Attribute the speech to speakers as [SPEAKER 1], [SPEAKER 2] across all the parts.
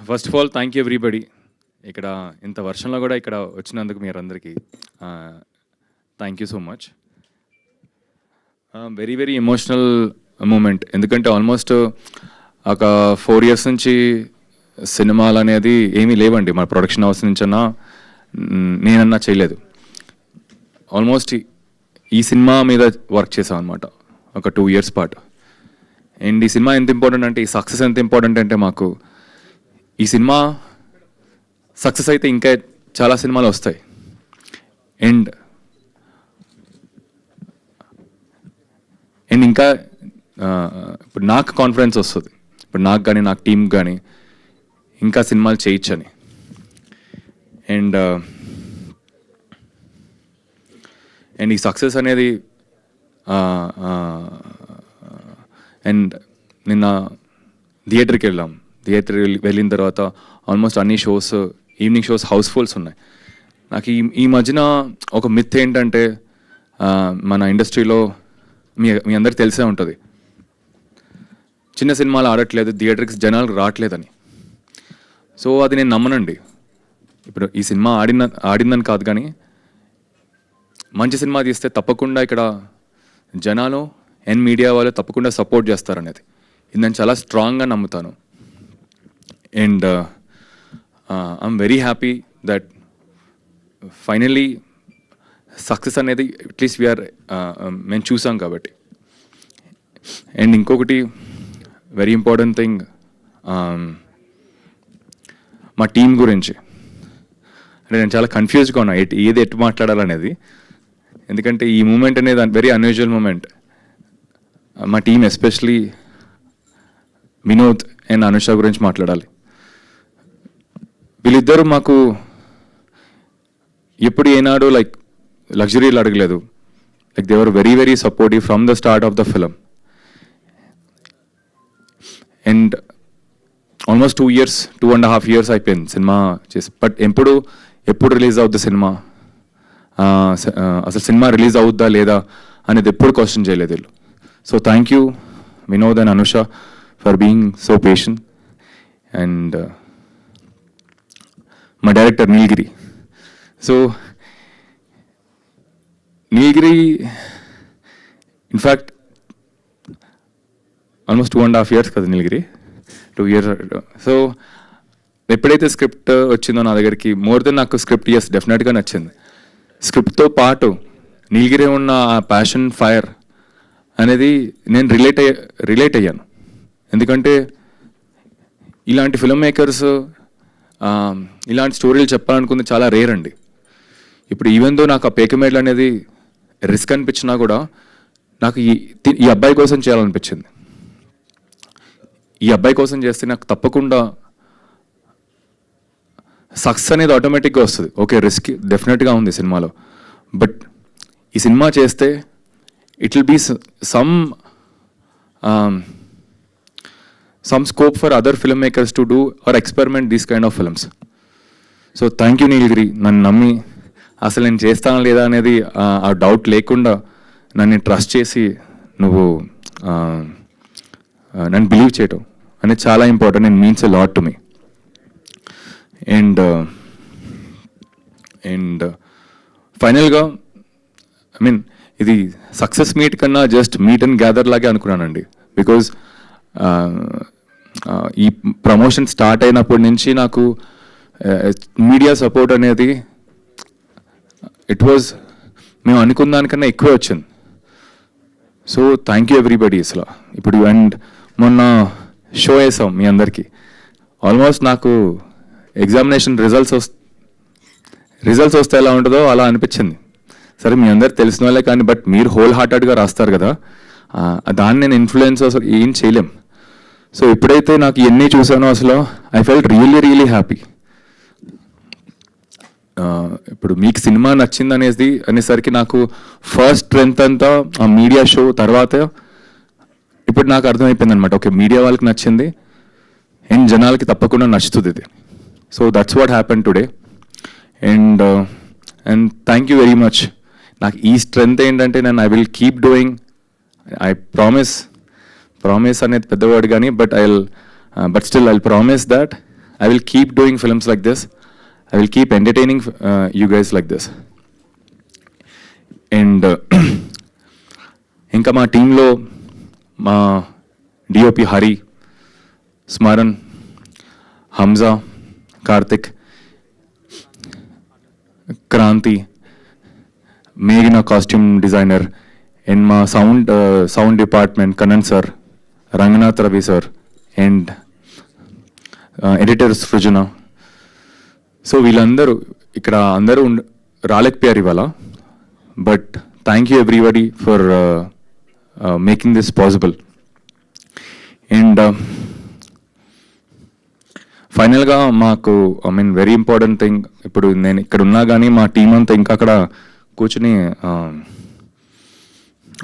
[SPEAKER 1] First of all thank you everybody. ఇక్కడ ఇంత వర్షంలో కూడా ఇక్కడ వచ్చినందుకు మీరందరికీ thank you so much. Very very emotional moment. ఎందుకంటే ఆల్మోస్ట్ ఒక 4 years నుంచి సినిమాలు అనేది ఏమీ లేవండి. మన ప్రొడక్షన్ హౌస్ నుంచన్నా నేనన్నా చేయలేదు. ఆల్మోస్ట్ ఈ సినిమా మీద వర్క్ చేసాం అనమాట ఒక 2 years పాటు. అండ్ ఈ సినిమా ఎంత ఇంపార్టెంట్ అంటే, ఈ సక్సెస్ ఎంత ఇంపార్టెంట్ అంటే, మాకు ఈ సినిమా సక్సెస్ అయితే ఇంకా చాలా సినిమాలు వస్తాయి. అండ్ ఇంకా ఇప్పుడు నాకు కాన్ఫిడెన్స్ వస్తుంది, ఇప్పుడు నాకు కానీ నాకు టీం కానీ ఇంకా సినిమాలు చేయొచ్చని. అండ్ ఈ సక్సెస్ అనేది అండ్ నిన్న థియేటర్కి వెళ్ళిన తర్వాత ఆల్మోస్ట్ అన్ని షోస్, ఈవినింగ్ షోస్ హౌస్ఫుల్స్ ఉన్నాయి. నాకు ఈ మధ్యన ఒక మిత్ ఏంటంటే, మన ఇండస్ట్రీలో మీ అందరికి తెలిసే ఉంటుంది, చిన్న సినిమాలు ఆడట్లేదు, థియేటర్కి జనాలు రావట్లేదని. సో అది నేను నమ్మనండి. ఇప్పుడు ఈ సినిమా ఆడిందని కాదు, కానీ మంచి సినిమా తీస్తే తప్పకుండా ఇక్కడ జనాలు అండ్ మీడియా వాళ్ళు తప్పకుండా సపోర్ట్ చేస్తారనేది ఇది నేను చాలా స్ట్రాంగ్గా నమ్ముతాను. And I'm very happy that finally success అనేది అట్లీస్ట్ వీఆర్ మేము చూసాం కాబట్టి. అండ్ ఇంకొకటి వెరీ ఇంపార్టెంట్ థింగ్, మా టీం గురించి అంటే నేను చాలా కన్ఫ్యూజ్గా ఉన్నా ఏది ఎటు మాట్లాడాలనేది. ఎందుకంటే ఈ మూమెంట్ అనేది వెరీ అన్యూజువల్ మూమెంట్. మా team especially Vinod and Anusha గురించి మాట్లాడాలి. వీళ్ళిద్దరూ మాకు ఎప్పుడు ఏనాడు లగ్జరీలు అడగలేదు. They were very very supportive from the start of the film. And almost 2.5 years అయిపోయింది సినిమా చేసి. బట్ ఎప్పుడు రిలీజ్ అవుద్ది సినిమా, అసలు సినిమా రిలీజ్ అవుద్దా లేదా అనేది ఎప్పుడు క్వశ్చన్ చేయలేదు వీళ్ళు. So thank you Vinod and Anusha for being so patient. And మా డైరెక్టర్ నీలగిరి. సో నీలగిరి ఇన్ఫ్యాక్ట్ ఆల్మోస్ట్ 2.5 years కదా నీలగిరి, 2 years. సో ఎప్పుడైతే స్క్రిప్ట్ వచ్చిందో నా దగ్గరికి, మోర్ దెన్ నాకు స్క్రిప్ట్ డెఫినెట్గా నచ్చింది. స్క్రిప్ట్తో పాటు నీలగిరి ఉన్న ఆ ప్యాషన్, ఫైర్ అనేది నేను రిలేట్ అయ్యాను. ఎందుకంటే ఇలాంటి ఫిల్మ్ మేకర్స్ ఇలాంటి స్టోరీలు చెప్పాలనుకుంది చాలా రేర్ అండి. ఇప్పుడు ఈవెన్ దో నాకు ఆ పేకమేడ్లు అనేది రిస్క్ అనిపించినా కూడా నాకు ఈ అబ్బాయి కోసం చేయాలనిపించింది. ఈ అబ్బాయి కోసం చేస్తే నాకు తప్పకుండా సక్సెస్ అనేది ఆటోమేటిక్గా వస్తుంది. ఓకే, రిస్క్ డెఫినెట్గా ఉంది సినిమాలో, బట్ ఈ సినిమా చేస్తే it will be some scope for other filmmakers to do or experiment these kind of films. So thank you నీలగిరి, నన్ను నమ్మి అసలు నేను చేస్తాను లేదా అనేది ఆ డౌట్ లేకుండా నన్ను ట్రస్ట్ చేసి నువ్వు నన్ను బిలీవ్ చేయటం అనేది చాలా important and means a lot to me. And ఫైనల్గా ఇది సక్సెస్ మీట్ కన్నా జస్ట్ మీట్ అండ్ గ్యాదర్ లాగే అనుకున్నానండి. బికాజ్ ఈ ప్రమోషన్ స్టార్ట్ అయినప్పటి నుంచి నాకు మీడియా సపోర్ట్ అనేది మేము అనుకున్న దానికన్నా ఎక్కువే వచ్చింది. So thank you everybody. అసలు ఇప్పుడు అండ్ మొన్న షో వేసాం మీ అందరికీ. ఆల్మోస్ట్ నాకు ఎగ్జామినేషన్ రిజల్ట్స్ వస్తే ఎలా ఉంటుందో అలా అనిపించింది. సరే మీ అందరికి తెలిసిన వాళ్ళే కానీ, బట్ మీరు హోల్ హార్టెడ్గా రాస్తారు కదా, దాన్ని నేను ఇన్ఫ్లుయెన్స్ అసలు ఏం చేయలేం. సో ఎప్పుడైతే నాకు ఇవన్నీ చూసానో అసలు ఐ ఫెల్ట్ రియల్లీ హ్యాపీ. ఇప్పుడు మీకు సినిమా నచ్చింది అనేసరికి నాకు ఫస్ట్ స్ట్రెంత్ అంతా ఆ మీడియా షో తర్వాత ఇప్పుడు నాకు అర్థమైపోయింది అనమాట. ఓకే, మీడియా వాళ్ళకి నచ్చింది అండ్ జనాలకి తప్పకుండా నచ్చుతుంది ఇది. So that's what happen today. And thank you very much. నాకు ఈ స్ట్రెంత్ ఏంటంటే I will keep doing. I promise అనేది పెద్దవాడు కానీ, but But still, I'll promise that I will keep doing films like this. I will keep entertaining you guys like this. And ఇంకా మా టీంలో మా డిఓపి హరి, స్మరణ్, హంజా, కార్తిక్, క్రాంతి, మేఘన కాస్ట్యూమ్ డిజైనర్, అండ్ మా sound department Kannan sir, Ranganath Ravi sir, and editor Srujana. So వీళ్ళందరూ ఇక్కడ అందరూ రాలేకపోయారు ఇవాళ. But thank you everybody for making this possible. And ఫైనల్గా మాకు వెరీ ఇంపార్టెంట్ థింగ్, ఇప్పుడు నేను ఇక్కడ ఉన్నా కానీ మా టీం అంతా ఇంకా అక్కడ కూర్చుని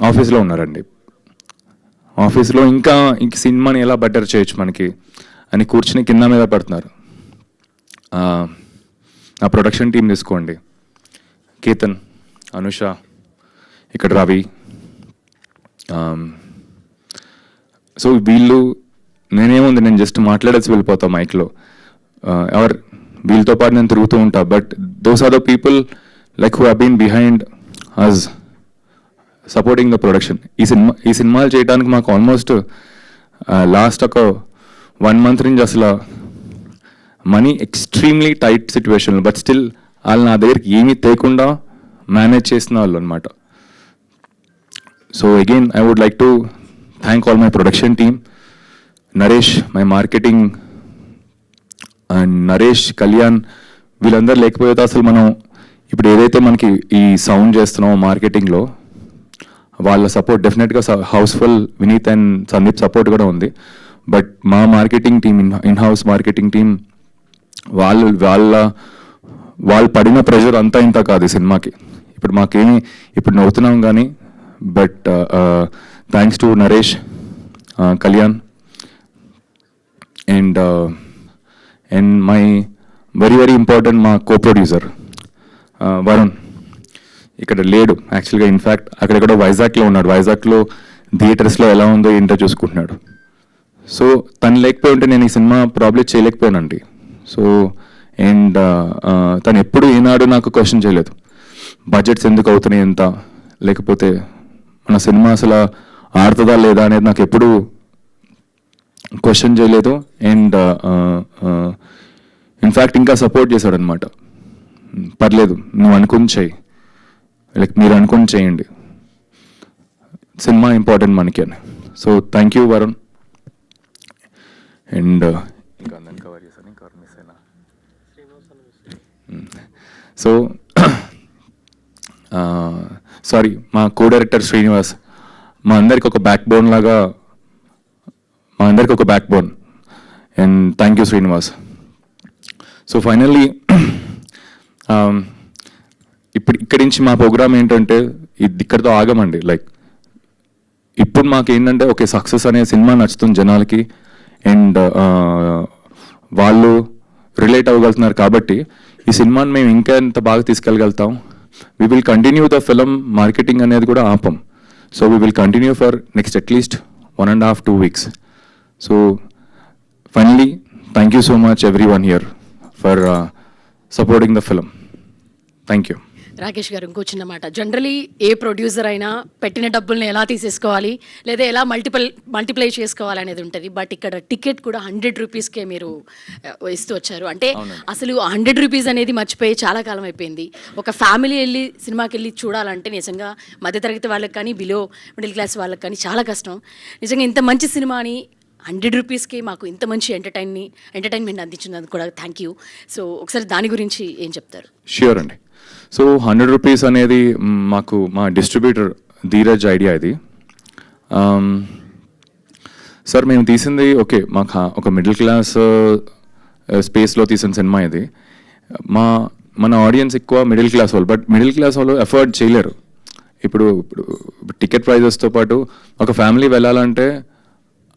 [SPEAKER 1] ఆఫీస్లో ఉన్నారండి. ఆఫీస్లో ఇంకా సినిమాని ఎలా బెటర్ చేయొచ్చు మనకి అని కూర్చుని కింద మీద పడుతున్నారు. నా ప్రొడక్షన్ టీం తీసుకోండి, కేతన్, అనుష, ఇక్కడ రవి. సో వీళ్ళు, నేనేముంది, నేను జస్ట్ మాట్లాడేసి వెళ్ళిపోతా మైక్లో, ఎవరు వీళ్ళతో పాటు నేను తిరుగుతూ ఉంటా. But those are the people like who have been behind us supporting the production. ఈ సినిమాలు చేయడానికి మాకు ఆల్మోస్ట్ లాస్ట్ ఒక 1 month నుంచి అసలు money extremely tight situation, but still వాళ్ళు నా దగ్గరికి ఏమీ తేకుండా మేనేజ్ చేసిన వాళ్ళు అనమాట. So again I would like to thank all my production team, Naresh, my marketing, and Naresh, Kalyan, వీళ్ళందరూ లేకపోతే అసలు మనం ఇప్పుడు ఏదైతే మనకి ఈ సౌండ్ చేస్తున్నామో మార్కెటింగ్లో, వాళ్ళ సపోర్ట్ డెఫినెట్గా housefull Vineeth and Sandeep support కూడా ఉంది. బట్ మా marketing team, in house marketing team, వాళ్ళు పడిన ప్రెషర్ అంతా ఇంత కాదు ఈ సినిమాకి. ఇప్పుడు మాకేమి, ఇప్పుడు నవ్వుతున్నాం కానీ, but thanks to Naresh, Kalyan, and my very very important మా కో ప్రొడ్యూసర్ వరుణ్. ఇక్కడ లేడు యాక్చువల్గా, ఇన్ఫ్యాక్ట్ అక్కడెక్కడో వైజాగ్లో ఉన్నాడు. వైజాగ్లో థియేటర్స్లో ఎలా ఉందో ఏంటో చూసుకుంటున్నాడు. సో తను లేకపోయి ఉంటే నేను ఈ సినిమా ప్రాబ్లీ చేయలేకపోయానండి. సో అండ్ తను ఎప్పుడు ఈనాడు నాకు క్వశ్చన్ చేయలేదు, బడ్జెట్స్ ఎందుకు అవుతున్నాయి ఎంత, లేకపోతే మన సినిమా అసలు ఆడుతుందా లేదా అనేది నాకు ఎప్పుడు క్వశ్చన్ చేయలేదు. అండ్ ఇన్ఫ్యాక్ట్ ఇంకా సపోర్ట్ చేశాడు అనమాట. పర్లేదు, నువ్వు అనుకుని చేయి, లైక్ మీరు అనుకుని చేయండి, సినిమా ఇంపార్టెంట్ మనకి అని. So thank you Varun. And ఇంకా అందరిని కవర్ చేశాను, ఇంకా మిస్ అయినా. సో సారీ, మా కో డైరెక్టర్ శ్రీనివాస్, మా అందరికి ఒక బ్యాక్ బోన్ లాగా, మా అందరికి ఒక back bone. And thank you Srinivas. So finally ఇక్కడి నుంచి మా ప్రోగ్రామ్ ఏంటంటే ఇక్కడితో ఆగమండి. లైక్ ఇప్పుడు మాకు ఏంటంటే ఓకే, సక్సెస్ అనే సినిమా నచ్చుతుంది జనాలకి, అండ్ వాళ్ళు రిలేట్ అవ్వగలుగుతున్నారు కాబట్టి ఈ సినిమాని మేము ఇంకా ఎంత బాగా తీసుకెళ్ళగలుగుతాం. We will continue the film marketing అనేది కూడా ఆపం. So we will continue for next at least 1.5-2 weeks. So finally thank you so much everyone here for supporting the film. Thank you.
[SPEAKER 2] Rakesh గారు, ఇంకో చిన్న మాట. జనరలీ ఏ ప్రొడ్యూసర్ అయినా పెట్టిన డబ్బుల్ని ఎలా తీసేసుకోవాలి, లేదా ఎలా మల్టిప్లై చేసుకోవాలి అనేది ఉంటుంది. బట్ ఇక్కడ టికెట్ కూడా 100 rupeesకే మీరు ఇస్తూ వచ్చారు. అంటే అసలు 100 rupees అనేది మర్చిపోయి చాలా కాలం అయిపోయింది. ఒక ఫ్యామిలీ వెళ్ళి సినిమాకి వెళ్ళి చూడాలంటే నిజంగా మధ్యతరగతి వాళ్ళకి కానీ, బిలో మిడిల్ క్లాస్ వాళ్ళకి కానీ చాలా కష్టం. నిజంగా ఇంత మంచి సినిమాని 100 rupeesకి మాకు ఇంత మంచి ఎంటర్టైన్మెంట్ అందించినందుకు కూడా థ్యాంక్ యూ. సో ఒకసారి దాని గురించి ఏం చెప్తారు?
[SPEAKER 1] ష్యూర్ అండి. సో 100 rupees అనేది మాకు మా డిస్ట్రిబ్యూటర్ ధీరజ్ ఐడియా ఇది. సార్ మేము తీసింది ఓకే, మాకు ఒక మిడిల్ క్లాస్ స్పేస్లో తీసిన సినిమా ఇది. మన ఆడియన్స్ ఎక్కువ మిడిల్ క్లాస్ వాళ్ళు, బట్ మిడిల్ క్లాస్ వాళ్ళు ఎఫర్ట్ చేయలేరు. ఇప్పుడు టికెట్ ప్రైజెస్తో పాటు ఒక ఫ్యామిలీ వెళ్ళాలంటే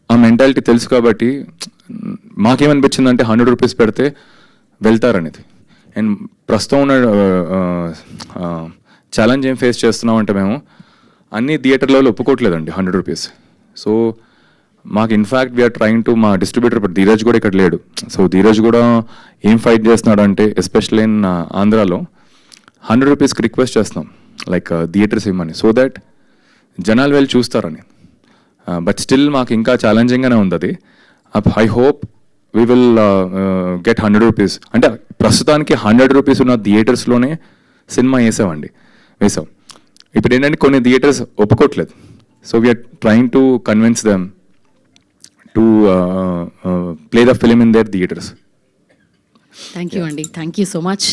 [SPEAKER 1] ఆ మెంటాలిటీ తెలుసు కాబట్టి మాకేమనిపించిందంటే 100 rupees పెడితే వెళ్తారనేది. అండ్ ప్రస్తుతం ఉన్న ఛాలెంజ్ ఏం ఫేస్ చేస్తున్నామంటే మేము అన్ని థియేటర్లలో ఒప్పుకోవట్లేదండి 100 rupees. సో మాకు ఇన్ఫ్యాక్ట్ వీఆర్ ట్రయింగ్ టు మా డిస్ట్రిబ్యూటర్ ఇప్పుడు ధీరజ్ కూడా ఇక్కడ లేడు. సో ధీరజ్ కూడా ఏం ఫైట్ చేస్తున్నాడు అంటే ఎస్పెషల్లీ ఇన్ ఆంధ్రాలో 100 రూపీస్కి రిక్వెస్ట్ చేస్తున్నాం లైక్ థియేటర్స్ ఇవ్వమని, సో దట్ జనాలు వెళ్ళి చూస్తారని. బట్ స్టిల్ మాకు ఇంకా ఛాలెంజింగ్గానే ఉంది అది. I hope we will get 100 rupees. అంటే ప్రస్తుతానికి 100 రూపీస్ ఉన్న థియేటర్స్లోనే సినిమా వేసాం. ఇప్పుడు ఏంటంటే కొన్ని థియేటర్స్ ఒప్పుకోవట్లేదు. So we're trying to convince them to play the film in their theatres.
[SPEAKER 2] Thank you అండి, థ్యాంక్ యూ సో మచ్.